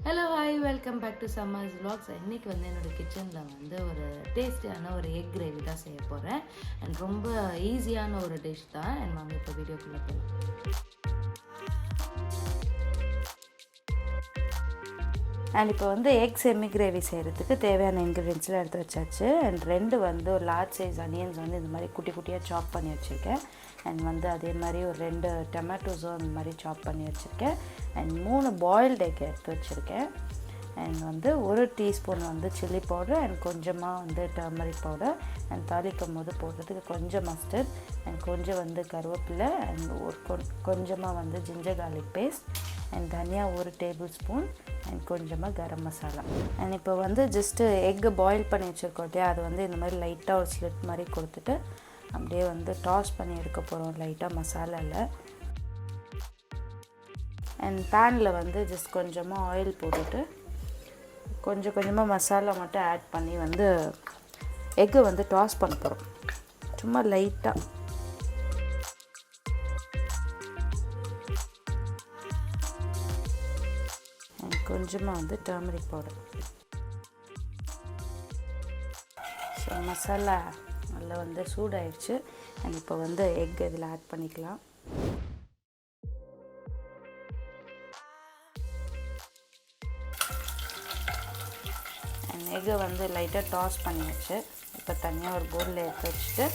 Hello hi welcome back to summers vlogs. இன்றைக்கி வந்து என்னோடய கிச்சனில் வந்து ஒரு டேஸ்டியான ஒரு எக் கிரேவி தான் செய்ய போகிறேன். அண்ட் ரொம்ப ஈஸியான ஒரு டிஷ் தான். அண்ட் வாங்க இப்போ வீடியோக்குள்ளே போகலாம். அண்ட் இப்போ வந்து எக் செமி கிரேவி செய்கிறதுக்கு தேவையான இன்க்ரீடியன்ஸ்லாம் எடுத்து வச்சாச்சு. அண்ட் ரெண்டு வந்து ஒரு லார்ஜ் சைஸ் அனியன்ஸ் வந்து இந்த மாதிரி குட்டி குட்டியாக சாப் பண்ணி வச்சுருக்கேன். அண்ட் வந்து அதே மாதிரி ஒரு 2 டொமேட்டோஸும் அந்த மாதிரி சாப் பண்ணி வச்சுருக்கேன். அண்ட் 3 பாயில்டு எக் எடுத்து வச்சுருக்கேன். அண்ட் வந்து 1 டீஸ்பூன் வந்து சில்லி பவுடர் அண்ட் கொஞ்சமாக வந்து டர்மரிக் பவுடர் அண்ட் தாளிக்கும் போது போடுறதுக்கு கொஞ்சம் மஸ்டர்ட் அண்ட் கொஞ்சம் வந்து கருவேப்பிலை அண்ட் கொஞ்சமாக வந்து ஜிஞ்சர் கார்லிக் பேஸ்ட் அண்ட் தனியா 1 டேபிள் ஸ்பூன் அண்ட் கொஞ்சமாக கரம் மசாலா. அண்ட் இப்போ வந்து ஜஸ்ட்டு எக்கு பாயில் பண்ணி வச்சுருக்கோம் இல்லையா, அது வந்து இந்த மாதிரி லைட்டாக ஒரு ஸ்லிட் மாதிரி கொடுத்துட்டு அப்படியே வந்து டாஸ் பண்ணி எடுக்க போகிறோம் லைட்டாக மசாலாவில். அண்ட் பேனில் வந்து ஜஸ்ட் கொஞ்சமாக ஆயில் போட்டுட்டு கொஞ்சம் கொஞ்சமாக மசாலா மட்டும் ஆட் பண்ணி வந்து எக்கு வந்து டாஸ் பண்ண போகிறோம் சும்மா லைட்டாக. அண்ட் கொஞ்சமாக வந்து டர்மரிக் பவுடர். ஸோ மசாலா நல்லா வந்து சூடாயிடுச்சு. அண்ட் இப்போ வந்து எக் இதில் ஆட் பண்ணிக்கலாம். அண்ட் எக்கை வந்து லைட்டாக டாஸ் பண்ணியாச்சு. இப்போ தனியாக ஒரு பவுலில் எடுத்து வச்சுட்டு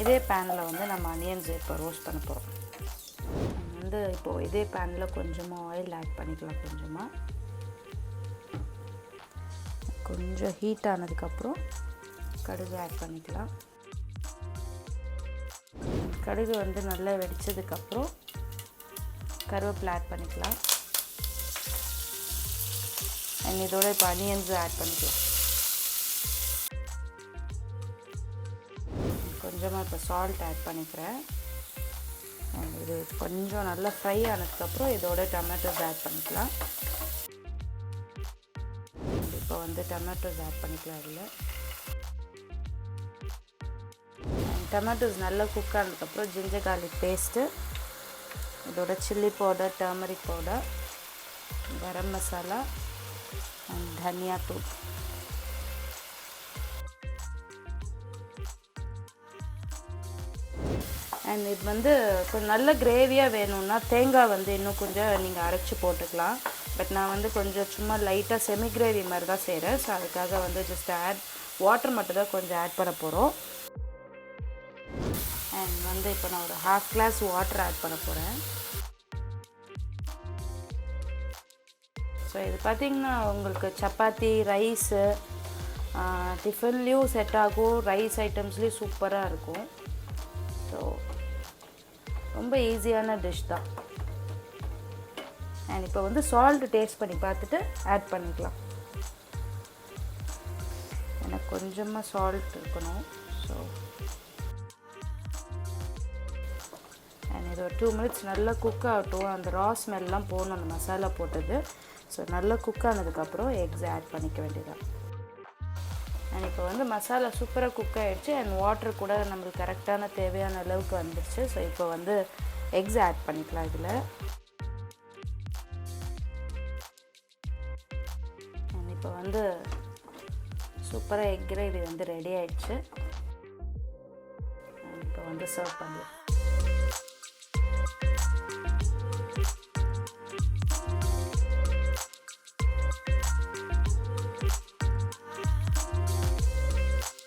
இதே பேனில் வந்து நம்ம அனியன்ஸ் இப்போ ரோஸ்ட் பண்ண போகிறோம். வந்து இப்போது இதே பேனில் கொஞ்சமாக ஆயில் ஆட் பண்ணிக்கலாம். கொஞ்சம் ஹீட் ஆனதுக்கப்புறம் கடுகு ஆட் பண்ணிக்கலாம். கடுகு வந்து நல்லா வெடித்ததுக்கப்புறம் கருவேப்பிலை ஆட் பண்ணிக்கலாம். அண்ட் இதோட இப்போ அனியன்ஸு ஆட் பண்ணிக்கலாம். கொஞ்சமாக இப்போ சால்ட் ஆட் பண்ணிக்கிறேன். அண்ட் இது கொஞ்சம் நல்லா ஃப்ரை ஆனதுக்கப்புறம் இதோட டொமேட்டோஸ் ஆட் பண்ணிக்கலாம். இப்போ வந்து டொமேட்டோஸ் ஆட் பண்ணிக்கலாம். இதில் டொமேட்டோஸ் நல்லா குக் ஆனதுக்கப்புறம் ஜிஞ்சர் கார்லிக் பேஸ்ட்டு, இதோட chilli powder, turmeric powder, garam masala and தனியா தூள். அண்ட் இது வந்து கொஞ்சம் நல்ல கிரேவியாக வேணும்னா தேங்காய் வந்து இன்னும் கொஞ்சம் நீங்கள் அரைச்சி போட்டுக்கலாம். பட் நான் வந்து கொஞ்சம் சும்மா லைட்டாக செமி கிரேவி மாதிரி தான் செய்கிறேன். ஸோ அதுக்காக வந்து ஜஸ்ட் வாட்டர் மட்டும் தான் கொஞ்சம் ஆட் பண்ண போகிறோம். அண்ட் வந்து இப்போ நான் ஒரு 1/2 கிளாஸ் வாட்டர் ஆட் பண்ண போகிறேன். ஸோ இது பார்த்திங்கன்னா உங்களுக்கு சப்பாத்தி, ரைஸு, டிஃபன்லேயும் செட் ஆகும், ரைஸ் ஐட்டம்ஸ்லேயும் சூப்பராக இருக்கும். ஸோ ரொம்ப ஈஸியான டிஷ் தான். அண்ட் இப்போ வந்து சால்ட் டேஸ்ட் பண்ணி பார்த்துட்டு ஆட் பண்ணிக்கலாம். எனக்கு கொஞ்சமாக சால்ட் இருக்கணும். ஸோ அண்ட் இது ஒரு 2 மினிட்ஸ் நல்லா குக் ஆகட்டும். அந்த ரா ஸ்மெல்லாம் போகணும் அந்த மசாலா போட்டது. ஸோ நல்லா குக் ஆனதுக்கப்புறம் எக்ஸ் ஆட் பண்ணிக்க வேண்டியதான். அண்ட் இப்போ வந்து மசாலா சூப்பராக குக் ஆகிடுச்சு. அண்ட் வாட்டர் கூட நம்மளுக்கு கரெக்டான தேவையான அளவுக்கு வந்துடுச்சு. ஸோ இப்போ வந்து எக்ஸ் ஆட் பண்ணிக்கலாம். இதில் அண்ட் இப்போ வந்து சூப்பராக எக் கிரேவி வந்து ரெடி ஆகிடுச்சு. இப்போ வந்து சர்வ் பண்ணலாம்.